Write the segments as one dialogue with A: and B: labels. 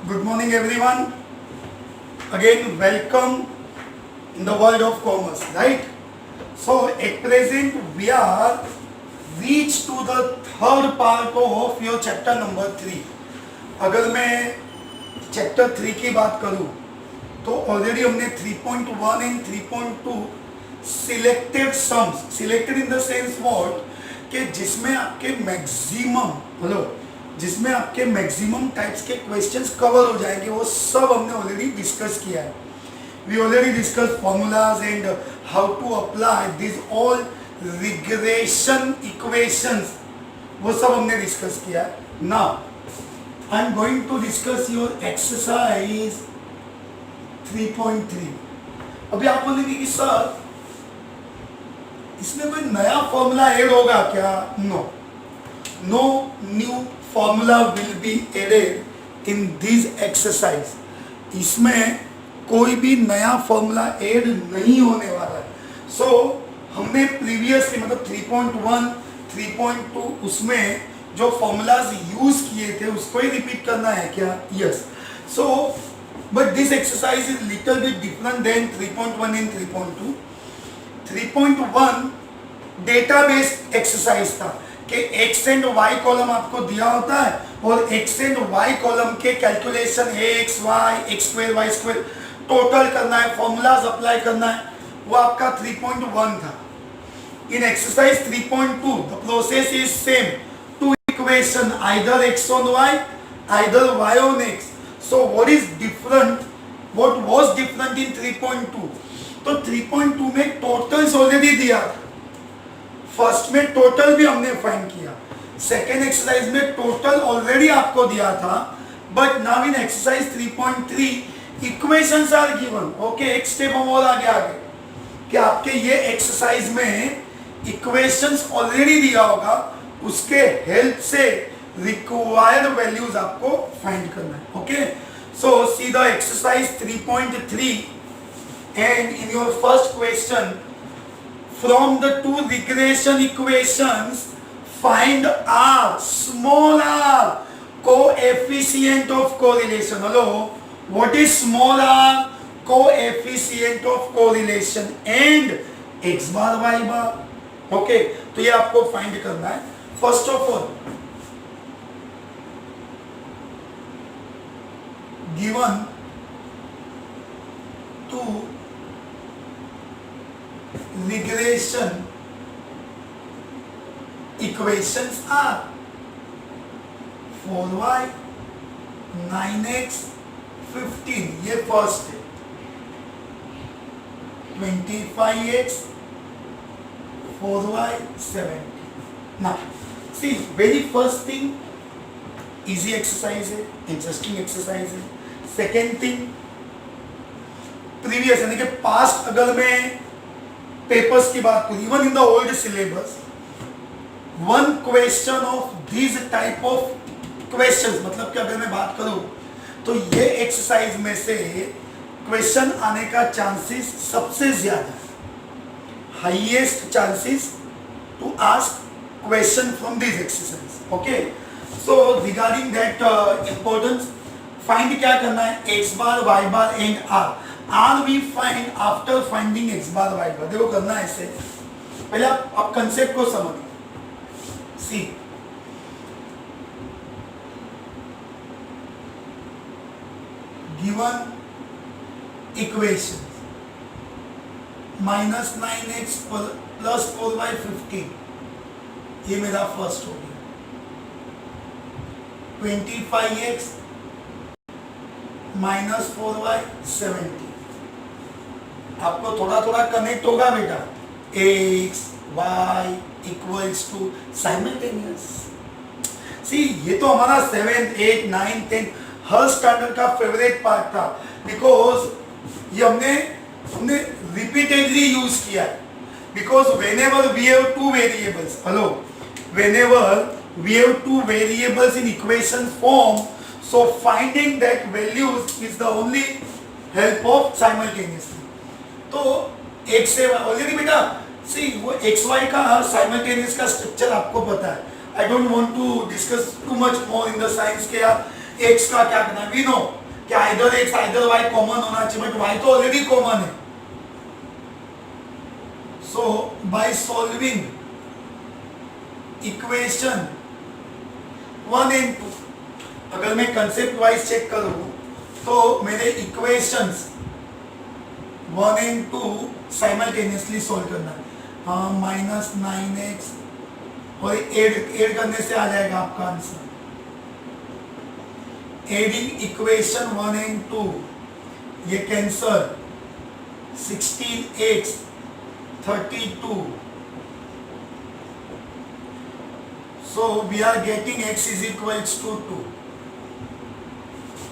A: Good morning, everyone. Again, welcome in the world of commerce, right? So, at present, we are reached to the third part of your chapter number 3. अगर मैं chapter 3 की बात करूं तो already हमने 3.1 and 3.2 selected sums, selected in the sense what कि जिसमें आपके मैक्सिमम टाइप्स के क्वेश्चंस कवर हो जाएंगे, वो सब हमने ऑलरेडी डिस्कस किया है. We already discuss formulas and how to apply this all regression equations, वो सब हमने डिस्कस किया है. Now I am going to discuss your exercise 3.3. अभी आप बोलेंगे कि सर इसमें कोई नया फॉर्मूला ऐड होगा क्या? No new formula will be added in this exercise. इसमें कोई भी नया फॉर्मूला ऐड नहीं होने वाला है. सो हमने प्रीवियसली मतलब 3.1 3.2 उसमें जो फॉर्मूलाज यूज किए थे उसको ही रिपीट करना है क्या? Yes. So but this exercise is little bit different than 3.1 and 3.2. 3.1 data based exercise था कि एक्स एंड वाई कॉलम आपको दिया होता है और एक्स एंड वाई कॉलम के calculation X Y X square Y square total करना है, फॉर्मूलाज अप्लाई करना है. वो आपका 3.1 था. In exercise 3.2 the process is same. Two equation either X on Y either Y on X. So what is different, what was different in 3.2? तो 3.2 में totals already दिया था. फर्स्ट में टोटल भी हमने फाइंड किया, सेकेंड एक्सरसाइज में total already आपको दिया था. But now in exercise 3.3 equations are given. Okay, एक स्टेप हम और आगे आ गए कि आपके ये एक्सरसाइज में इक्वेशंस ऑलरेडी दिया होगा, उसके हेल्प से रिक्वायर्ड वैल्यूज आपको फाइंड करना है. Okay, so see the exercise 3.3 and in your first question, from the two regression equations find r, small r, coefficient of correlation. Hello, what is small r? Coefficient of correlation and x bar y bar. Okay, तो ये आपको find करना है. First of all given two regression equations are 4y 9x 15, ये first है. 25x 4y 70. now see, very first thing easy exercise है, interesting exercise है. second thing previous यानी कि past, अगर मैं पेपर्स की बात करूं, even in the old syllabus one question of this type of questions, मतलब कि अगर मैं बात करूं तो ये एक्सरसाइज में से क्वेश्चन आने का चांसेस सबसे ज्यादा, highest chances to ask question from this exercise. Okay, so regarding that importance find क्या करना है? X bar Y bar and R. R we find after finding X bar Y bar. देखो करना है ऐसे, पहले आप कंसेप्ट को समझिए. सी, given equation -9x plus 4y 15, ये मेरा फर्स्ट हो गया. 25x minus 4y 70. आपको थोड़ा थोड़ा कनेक्ट होगा बेटा. x y equals to simultaneous. See, ये तो हमारा 7th 8th 9th 10th हर स्टैंडर्ड का फेवरेट पार्ट था, बिकॉज ये हमने रिपीटेडली यूज किया है. Because whenever we have two variables, hello, whenever we have two variables in equation form, so finding that values is the only help of simultaneously. तो एक से already बेटा see वो एक्स वाई का simultaneous का structure आपको पता है. I don't want to discuss too much more in the sense के आप एक्स का क्या करना है, वी नो कि either X either Y common होना चाहिए, बट वाई तो ऑलरेडी कॉमन है. So by solving equation 1 and 2, अगर मैं कंसेप्ट वाइज चेक करूं तो मेरे इक्वेशंस 1 and 2 साइमल्टेनियसली सॉल्व करना है. हाँ, -9x और एड करने से आ जाएगा आपका आंसर. एडिंग इक्वेशन 1 and 2, ये cancer 16x 32. So we are getting x is equals to 2.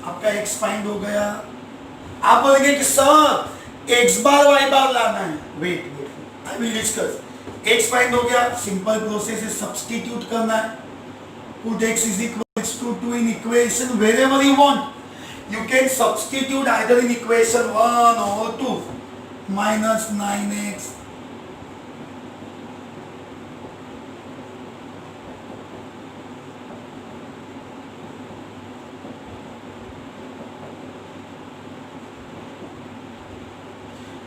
A: आपका x फाइंड हो गया. आप बोलेंगे कि sir x bar y bar लाना है. Wait I will discuss. x find हो गया, सिंपल प्रोसेस है, सब्स्टिट्यूट करना है. Put x is equals to 2 in equation wherever you want. You can substitute either in equation 1 or 2. -9x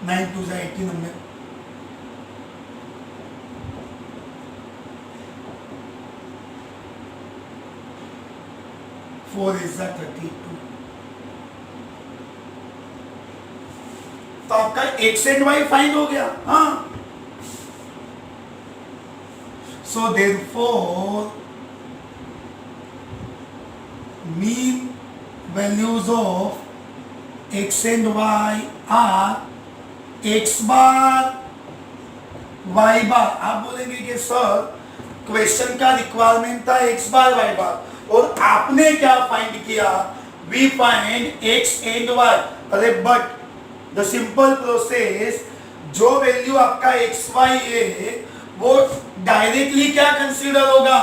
A: (9 2 18 number 4 is 32. तो आपका x and y find हो गया. हाँ, so therefore mean values of x and y are x bar y bar. आप बोलेंगे कि sir question का requirement था x बार y बार, और आपने क्या फाइंड किया, we find x and y. अरे बट द सिंपल प्रोसेस, जो वैल्यू आपका x y है वो डायरेक्टली क्या कंसीडर होगा,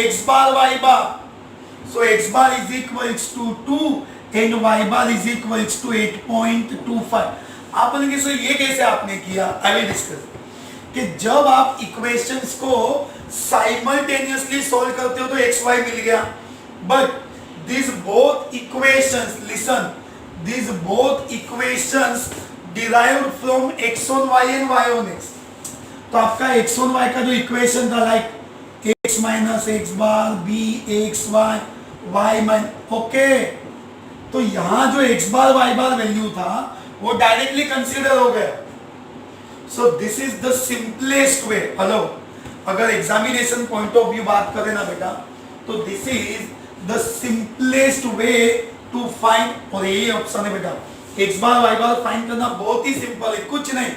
A: x bar y bar. So x bar is equals to 2 and y bar is equals to 8.25. आप बोलेंगे सर ये कैसे आपने किया, आई विल डिस्कस. कि जब आप इक्वेशंस को साइमल्टेनियसली सॉल्व करते हो तो एक्स वाई मिल गया, but this both equations, listen, this both equations derived from X on Y and Y on X. तो आपका एक्स ऑन वाई का जो इक्वेशन था, like X minus X bar B X Y Y mine, okay. तो यहां जो X bar Y bar value था वो डायरेक्टली कंसीडर हो गया. So this is the simplest way. Hello, अगर एग्जामिनेशन पॉइंट ऑफ व्यू बात करें ना बेटा, तो this is the simplest way to find. और यही ऑप्शन है बेटा, X bar Y bar find करना बहुत ही सिंपल है, कुछ नहीं.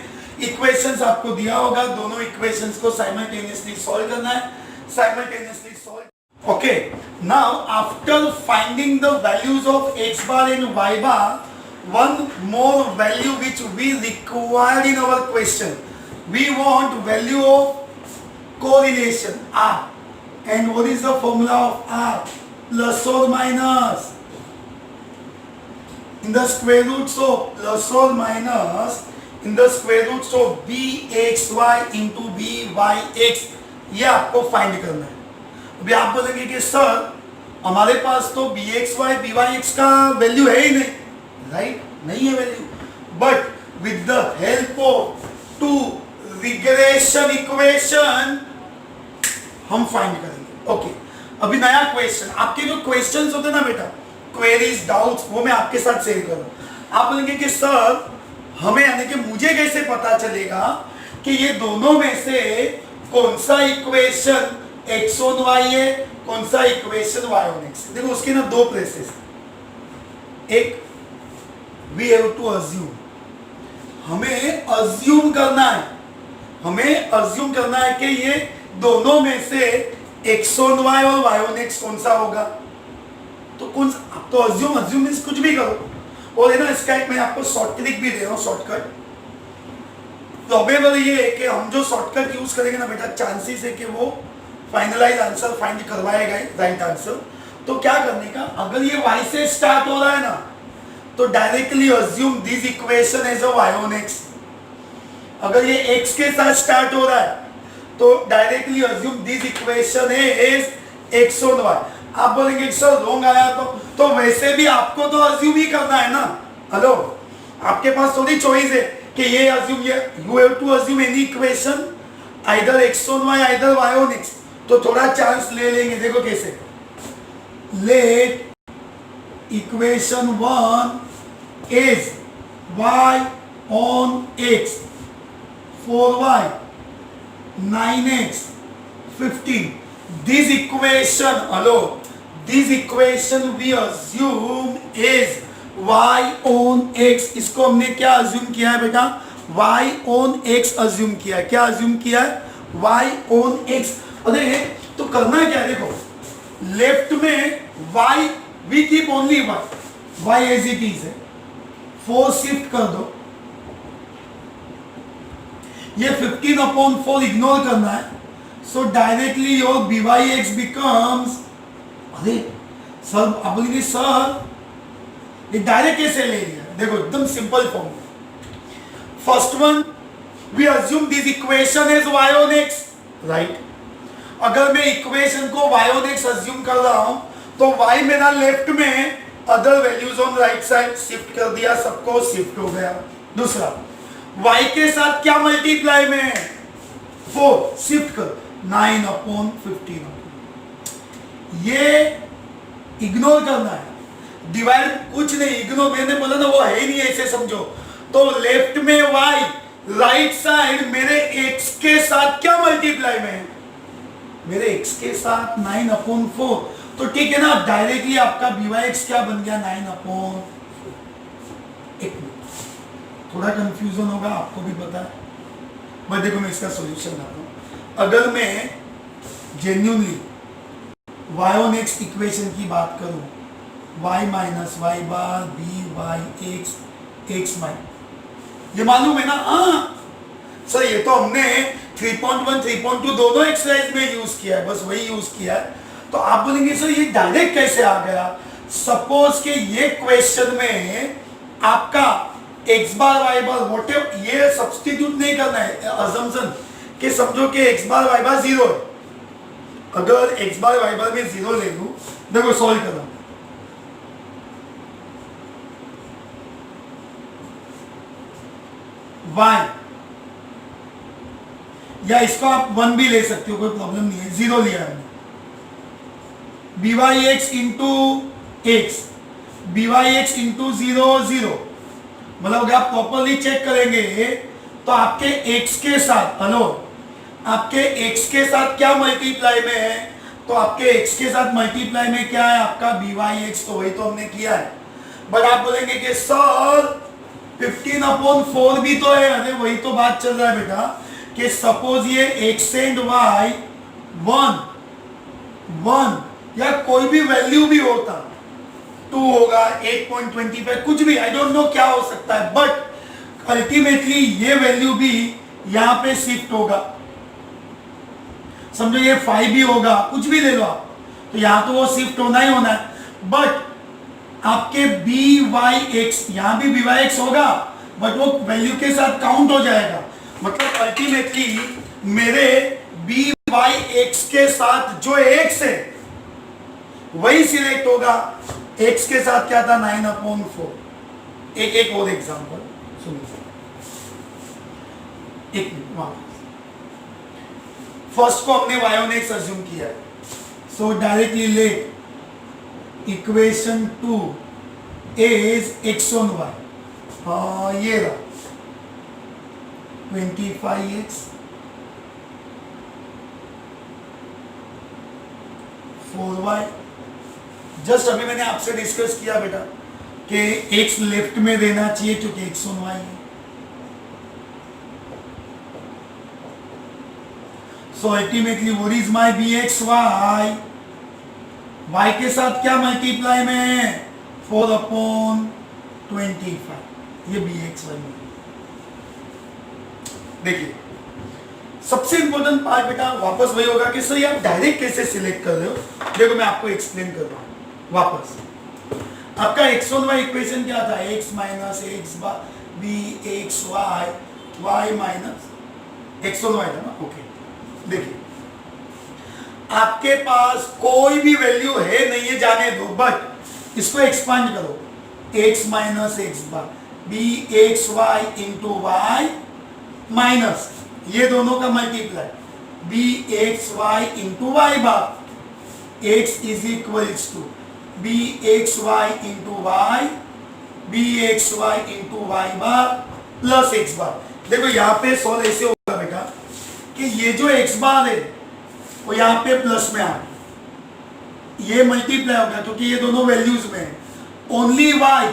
A: इक्वेशंस आपको दिया होगा, दोनों इक्वेशंस को साइमल्टेनियसली सॉल्व करना है, simultaneously solve. Okay, now after finding the values of X bar and Y bar, one more value which we required in our question. We want value of correlation R, and what is the formula of R? Plus or minus in the square roots of plus or minus in the square roots of bxy into byx. ये आपको find करना है. अभी आप बोलेंगे कि sir हमारे पास तो bxy byx का वैल्यू है ही नहीं, राइट, नहीं है value, but with the help of 2 regression equation हम फाइंड करेंगे. ओके, अभी नया क्वेश्चन. आपके जो क्वेश्चंस होते हैं ना बेटा, क्वेरीज डाउट्स, वो मैं आपके साथ शेयर करूं. आप बोलेंगे कि सर हमें, यानी कि मुझे कैसे पता चलेगा कि ये दोनों में से कौन सा इक्वेशन x ऑन y है, कौन सा इक्वेशन y ऑन x. देखो उसके ना दो प्लेसेस. एक, we have to assume, हमें assume करना है, हमें assume करना है कि ये दोनों में से x on y और y on x कौन सा होगा. तो कौन सा, आप तो assume मीन्स कुछ भी करो. और है ना, इसका एक मैं आपको शॉर्ट ट्रिक भी दे रहा हूँ, शॉर्टकट. प्रोबेबल ये है कि हम जो शॉर्टकट यूज करेंगे ना बेटा, चांसेस है कि वो फाइनलाइज आंसर फाइंड करवाएगा, राइट आंसर. तो क्या करने का, अगर ये y से स्टार्ट हो रहा है ना, तो directly assume this equation as a y on x. अगर ये x के साथ स्टार्ट हो रहा है तो directly assume this equation as x on y. आप बोलेंगे सर रॉन्ग आया तो वैसे भी आपको तो अज्यूम ही करना है ना। हेलो, आपके पास थोड़ी चॉइस है कि ये अज्यूम, ये you have to assume any equation either x on y either y on x। तो थोड़ा चांस ले लेंगे, देखो कैसे। Let equation 1 is y on x 4y 9x 15. This equation, hello, this equation we assume is y on x. इसको हमने क्या assume किया है बेटा? y on x assume किया है। क्या assume किया है? y on x। अरे तो करना क्या है, देखो लेफ्ट में y we keep only y as it is है, 4 शिफ्ट कर दो, ये 15/4 इग्नोर करना है। So directly your B Y X becomes, अरे सर आप बोलेंगे सर ये डायरेक्ट कैसे ले लिया? देखो एकदम simple form. First one we assume this equation is y on x, right. अगर मैं इक्वेशन को y on x अज्यूम कर रहा हूं तो y मेरा लेफ्ट में, other values on right side shift कर दिया, सबको शिफ्ट हो गया। दूसरा y के साथ क्या मल्टीप्लाई में है? 4 शिफ्ट कर 9/15। ये इग्नोर करना है, डिवाइड कुछ नहीं, इग्नोर, मैंने बोला ना वो है ही नहीं, ऐसे समझो। तो लेफ्ट में y, राइट साइड मेरे x के साथ क्या मल्टीप्लाई में है? मेरे x के साथ 9/4। तो ठीक है ना, डायरेक्टली आपका BYX क्या बन गया? 9/4। थोड़ा कंफ्यूजन होगा, आपको भी पता है, बट देखो मैं इसका सॉल्यूशन लाता हूं। अगर मैं genuinely y on x equation की बात करूं, y minus y bar B Y X X minus, ये मालूम है ना? हाँ सर, ये तो हमने 3.1 3.2 दोनों एक्सरसाइज में यूज किया है, बस वही यूज किया है। तो आप बोलेंगे सर ये डायरेक्ट कैसे आ गया? सपोज के ये क्वेश्चन में आपका x bar y bar what, ये सब्स्टिट्यूट नहीं करना है, अजम्पशन कि समझो कि x बार y बार 0 है। अगर x बार y बार में 0 ले लूं, देखो सॉल्व कर रहा हूं, y, या इसको आप 1 भी ले सकते हो, कोई प्रॉब्लम नहीं है, 0 लिया हमने। BYX into x, BYX into 0 0, मतलब अगर आप प्रॉपरली चेक करेंगे तो आपके x के साथ, हेलो, आपके x के साथ क्या मल्टीप्लाई में है? तो आपके x के साथ मल्टीप्लाई में क्या है? आपका BYX, तो वही तो हमने किया है। बट आप बोलेंगे कि सर 15/4 भी तो है। अरे वही तो बात चल रहा है बेटा, कि सपोज ये x एंड y 1 या कोई भी वैल्यू भी होता, 2 होगा, 8.25, कुछ भी, आई डोंट नो क्या हो सकता है, बट अल्टीमेटली ये वैल्यू भी यहां पे शिफ्ट होगा। समझो ये 5 भी होगा, कुछ भी ले लो आप, तो यहां तो वो शिफ्ट होना ही होना है। बट आपके BYX, यहां भी BYX होगा, बट वो वैल्यू के साथ काउंट हो जाएगा। मतलब अल्टीमेटली मेरे BYX के साथ जो x है वही सिलेक्ट होगा। x के साथ क्या था? 9/4। एक और एग्जांपल सुनिए, एक मिनट। फर्स्ट को हमने y on x अज्यूम किया है, so directly let equation 2 is x on y, ये रहा 25x 4y। जस्ट अभी मैंने आपसे डिस्कस किया बेटा कि x लेफ्ट में देना चाहिए क्योंकि x on y है। So ultimately what is my BXY, y के साथ क्या मल्टीप्लाई में है? 4/25, ये BXY में। देखिए सबसे इंपॉर्टेंट पार्ट बेटा वापस वही होगा कि सर आप डायरेक्ट कैसे सिलेक्ट कर रहे हो। देखो मैं आपको एक्सप्लेन कर रहा हूं वापस। आपका x on y इक्वेशन क्या था? x minus x BXY, y minus x on y था ना। ओके देखिए आपके पास कोई भी वैल्यू है नहीं है, जाने दो, बट इसको एक्सपांड करो, x minus X bar B X Y into Y minus ये दोनों का multiply B X Y into Y bar x is equals to B X Y into Y B X Y into Y bar plus X bar. देखो यहाँ पे solve ऐसे होगा बेटा कि ये जो एक्स बार है वो यहाँ पे प्लस में आ ये मल्टीप्लाई होगा क्योंकि ये दोनों वैल्यूज में है। ओनली वाई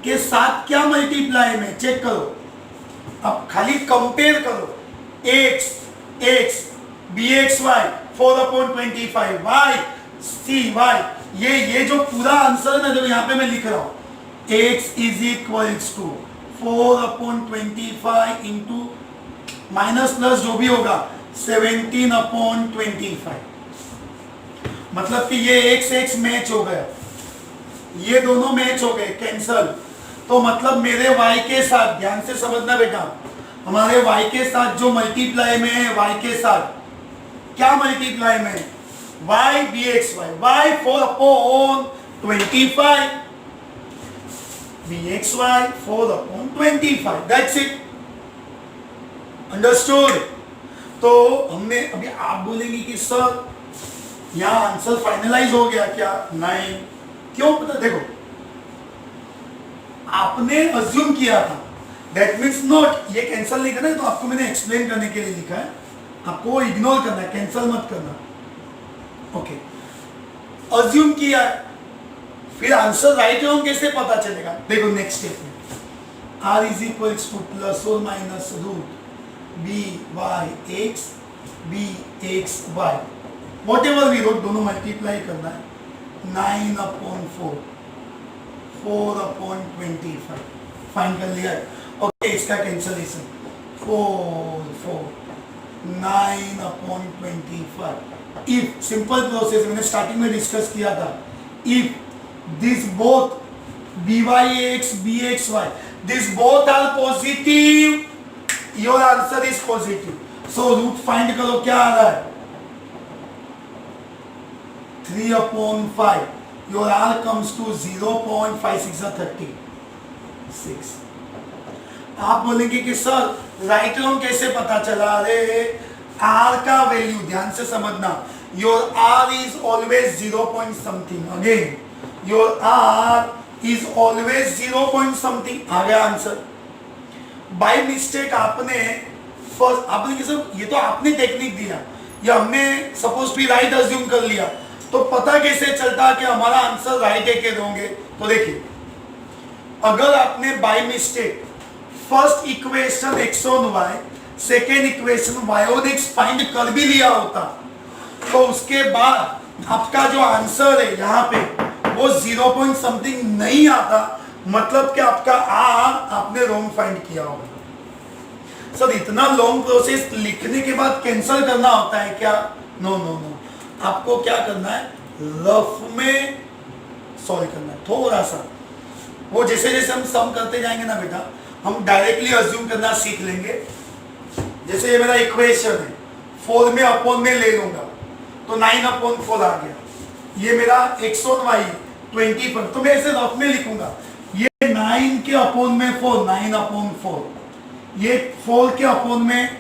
A: के साथ क्या मल्टीप्लाई में चेक करो, अब खाली कंपेयर करो X X B X Y 4/25 Y C Y ये जो पूरा आंसर है ना जो यहाँ पे मैं लिख रहा हूँ x is equals to 4/25 into minus plus जो भी होगा 17/25, मतलब कि ये x x मैच हो गया, ये दोनों मैच हो गए कैंसल, तो मतलब मेरे y के साथ ध्यान से समझना बेटा, हमारे y के साथ जो मल्टीप्लाई में है y के साथ क्या मल्टीप्लाई में है y bxy y 4/25 bxy 4/25 that's it, understood. तो हमने अभी आप बोलेंगे कि सर यहाँ आंसर फाइनलाइज हो गया क्या, नहीं, क्यों पता, देखो आपने अज्यूम किया था, दैट मीन्स नॉट, ये कैंसिल नहीं करना है तो आपको मैंने एक्सप्लेन करने के लिए लिखा है, आपको इग्नोर करना है, कैंसिल मत करना, ओके। अज्यूम किया है, फिर आंसर राइट रॉन्ग कैसे पता चलेगा, देखो नेक्स्ट स्टेप में r is equals to plus और minus root B Y X B X Y whatever we wrote, दोनों मल्टीप्लाई करना है 9/4 4/25 फाइन कर लिया है, ओके। इसका कैंसलेशन 4 9/25, इफ सिंपल प्रोसेस मैंने स्टार्टिंग में डिस्कस किया था, if this both byx bxy this both are positive your answer is positive, so root find करो क्या आ रहा है 3/5, योर r comes to 0.56 36। आप बोलेंगे कि सर राइट रॉन्ग कैसे पता चला, अरे r का वैल्यू ध्यान से समझना, your r is always 0 point something, again your r is always 0 point something, आ गया आंसर। बाय मिस्टेक आपने ये तो आपने टेक्निक दिया या हमने सपोज भी राइट अज्यूम कर लिया, तो पता कैसे चलता कि हमारा आंसर राइट है कि रॉन्ग है, तो देखिए अगर आपने by mistake first equation x on y second equation y on x find कर भी लिया होता, तो उसके बाद आपका जो आंसर है यहाँ पे वो 0 point something नहीं आता, मतलब कि आपका r आपने रॉन्ग फाइंड किया होगा। सर इतना लॉन्ग प्रोसेस लिखने के बाद कैंसिल करना होता है क्या, नो नो नो, आपको क्या करना है रफ में सॉल्व करना है, थोड़ा सा वो जैसे जैसे हम सम करते जाएंगे ना बेटा, हम डायरेक्टली अज्यूम करना सीख लेंगे। जैसे ये मेरा इक्वेशन है 4 में अपॉन में ले लूंगा तो 9/4 आ गया, ये मेरा x ऑन y 20 पर, तो मैं ऐसे रफ में लिखूंगा, ये 9 के अपॉन में 4 9/4, ये 4 के अपॉन में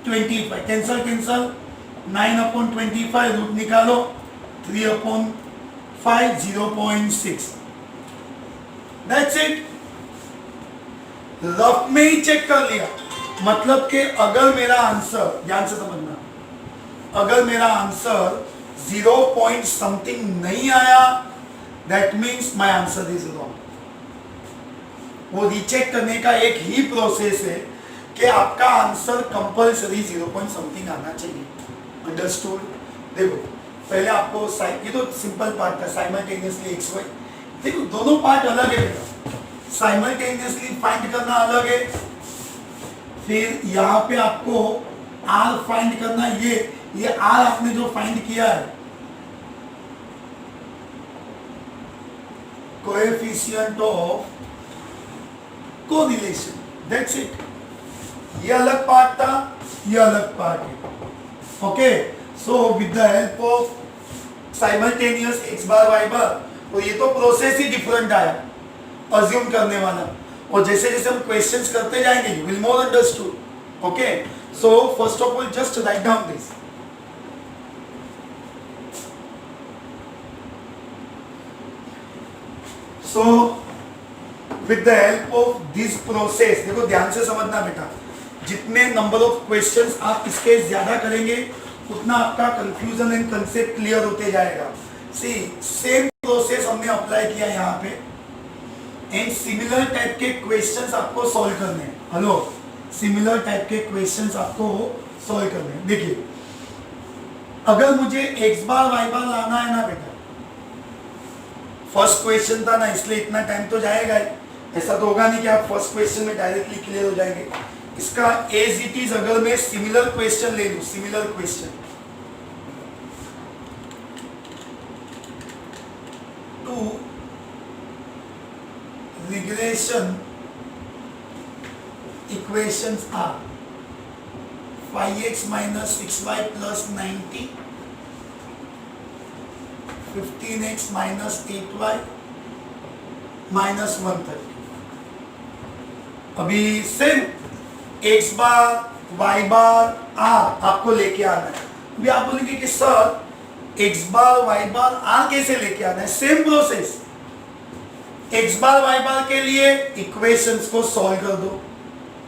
A: 25, कैंसल कैंसल 9/25 रूट निकालो 3/5 0.6, दैट्स इट। रफ में ही चेक कर लिया, मतलब कि अगर मेरा आंसर ध्यान से समझना, अगर मेरा आंसर 0 point something नहीं आया that means my answer is wrong. वो रीचेक करने का एक ही प्रोसेस है कि आपका आंसर कंपल्सरी 0 point something आना चाहिए, अंडरस्टूड। देखो पहले आपको ये तो सिंपल पार्ट था, साइमल्टेनियसली एक्स वाई, देखो दोनों पार्ट अलग है बेटा, साइमल्टेनियसली फाइंड करना अलग है, फिर यहाँ पे आपको आर फाइंड करना, ये आर आपने जो फाइंड किया है coefficient of correlation, that's it. ये अलग पार्ट था, ये अलग पार्ट है, okay. So with the help of simultaneous X bar Y bar, और ये तो प्रोसेस ही डिफरेंट आया अज्यूम करने वाला, और जैसे जैसे हम क्वेश्चंस करते जाएंगे you will more understood. Okay, so first of all just write down this. So with the help of this process, देखो ध्यान से समझना बेटा, जितने नंबर ऑफ क्वेश्चंस आप इसके ज्यादा करेंगे उतना आपका कंफ्यूजन एंड कंसेप्ट क्लियर होते जाएगा। सी सेम प्रोसेस हमने अप्लाई किया यहाँ पे, एंड सिमिलर टाइप के क्वेश्चंस आपको सॉल्व करने हैं। हेलो, सिमिलर टाइप के क्वेश्चंस आपको सॉल्व करने हैं। देखिए, अगर मुझे एक्स बार वाई बार लाना है ना बेटा, फर्स्ट क्वेश्चन था ना, इसलिए इतना टाइम तो जाएगा ही, ऐसा तो होगा नहीं कि आप फर्स्ट क्वेश्चन में डायरेक्टली क्लियर हो जाएंगे। इसका एज इट इज अगर मैं सिमिलर क्वेश्चन ले लूं, similar question two regression equations are 5x minus 6y plus 90, 15x minus 8y minus 130। अभी सिर्फ x बार y बार r आपको लेके आना है। अभी आप बोलेंगे कि सर x बार y बार r कैसे लेके आना है? Same process, x bar y बार के लिए इक्वेशंस को सॉल्व कर दो।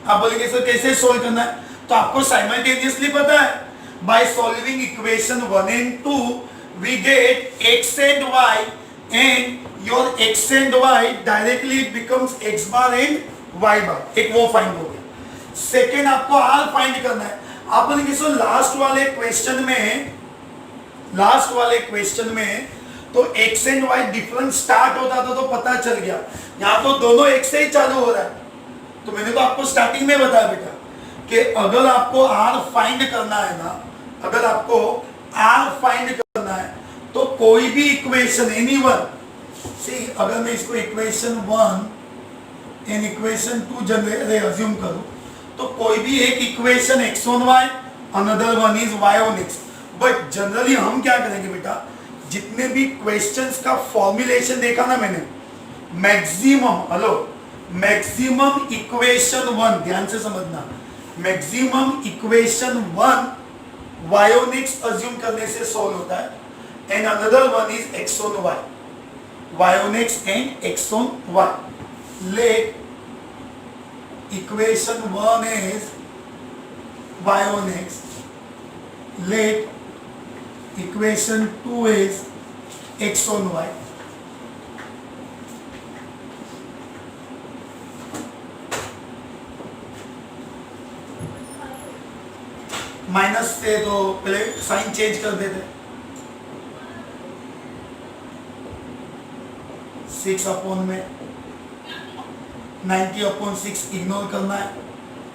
A: आप बोलेंगे सर कैसे सॉल्व करना है? तो आपको साइमल्टेनियसली पता है, by solving equation 1 and 2 we get x and y, and your x and y directly it becomes x bar and y bar, एक वो फाइंड हो गया। सेकेंड आपको r फाइंड करना है। आप बोलेंगे सर लास्ट वाले क्वेश्चन में तो x and y different start होता था तो पता चल गया, यहाँ तो दोनों एक से ही चालू हो रहा है। तो मैंने तो आपको स्टार्टिंग में बताया बेटा कि अगर आपको r फाइंड करना है ना, अगर आपको r फाइंड करना है तो कोई भी इक्वेशन एनी वन, सी अगर मैं इसको equation 1 and equation 2 general assume करूं तो कोई भी एक equation x on y, another one is y on x। But generally हम क्या करेंगे बेटा, जितने भी क्वेश्चंस का फॉर्मुलेशन देखा ना मैंने, मैक्सिमम, हेलो, मैक्सिमम इक्वेशन 1, ध्यान से समझना, maximum equation 1 y on x assume करने से सॉल्व होता है, and another one is x on y on x and x on y। Late equation 1 is y on x, let equation 2 is x on y। Minus से तो पहले sign change कर देते, 6 upon में 90 अपॉन 6 इग्नोर करना है।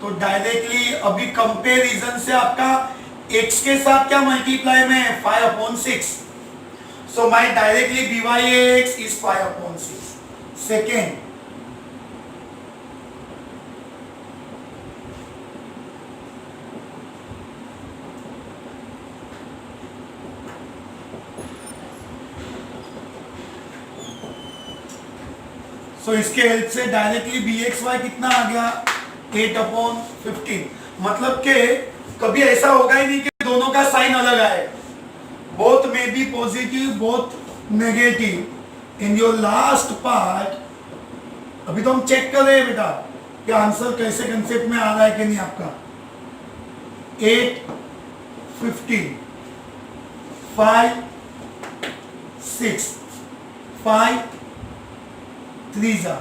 A: तो directly अभी कंपेरिजन से आपका x के साथ क्या मल्टीप्लाई में है, 5 upon 6। So my directly dy x is 5 upon 6। Second, तो इसके हेल्प से डायरेक्टली bxy कितना आ गया, 8 अपॉन 15। मतलब के कभी ऐसा होगा ही नहीं कि दोनों का साइन अलग आएगा, बोथ में be positive both negative. In your last part अभी तो हम चेक कर रहे हैं बेटा कि आंसर कैसे कंसेप्ट में आ रहा है कि नहीं आपका। 8 15 5 6 5 3 जा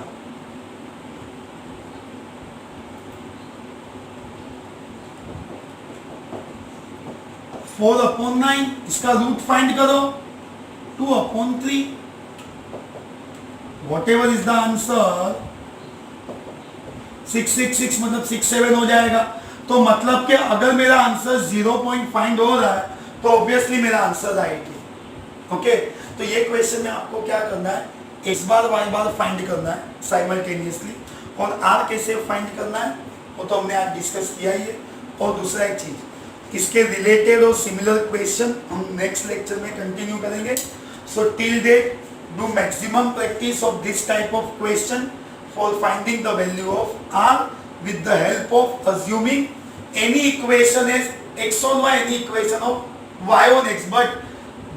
A: 4 अपॉन 9, इसका रूट फाइंड करो, 2 upon 3, what ever is the answer. 6 6 6 मतलब 6 7 हो जाएगा। तो मतलब कि अगर मेरा आंसर 0 पॉइंट फाइंड हो रहा है तो ऑब्वियसली मेरा आंसर राइट है। ओके, तो ये क्वेश्चन में आपको क्या करना है, x बार y बार फाइंड करना है साइमल्टेनियसली, और r कैसे फाइंड करना है वो तो हमने आज डिस्कस किया ही है। और दूसरा एक चीज, इसके रिलेटेड और सिमिलर क्वेश्चन हम नेक्स्ट लेक्चर में कंटिन्यू करेंगे. So till date do maximum practice of this type of question for finding the value of r with the help of assuming any equation as x on y, any equation of y on x. But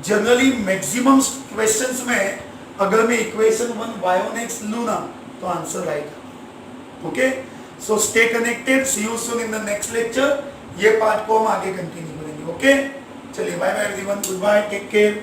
A: generally maximum questions में अगर मैं equation 1 y on x लूँ ना तो answer आएगा. Okay, so stay connected. See you soon in the next lecture. ये part को हम आगे कंटिन्यू करेंगे. ओके, चलिए bye bye everyone, goodbye, take care.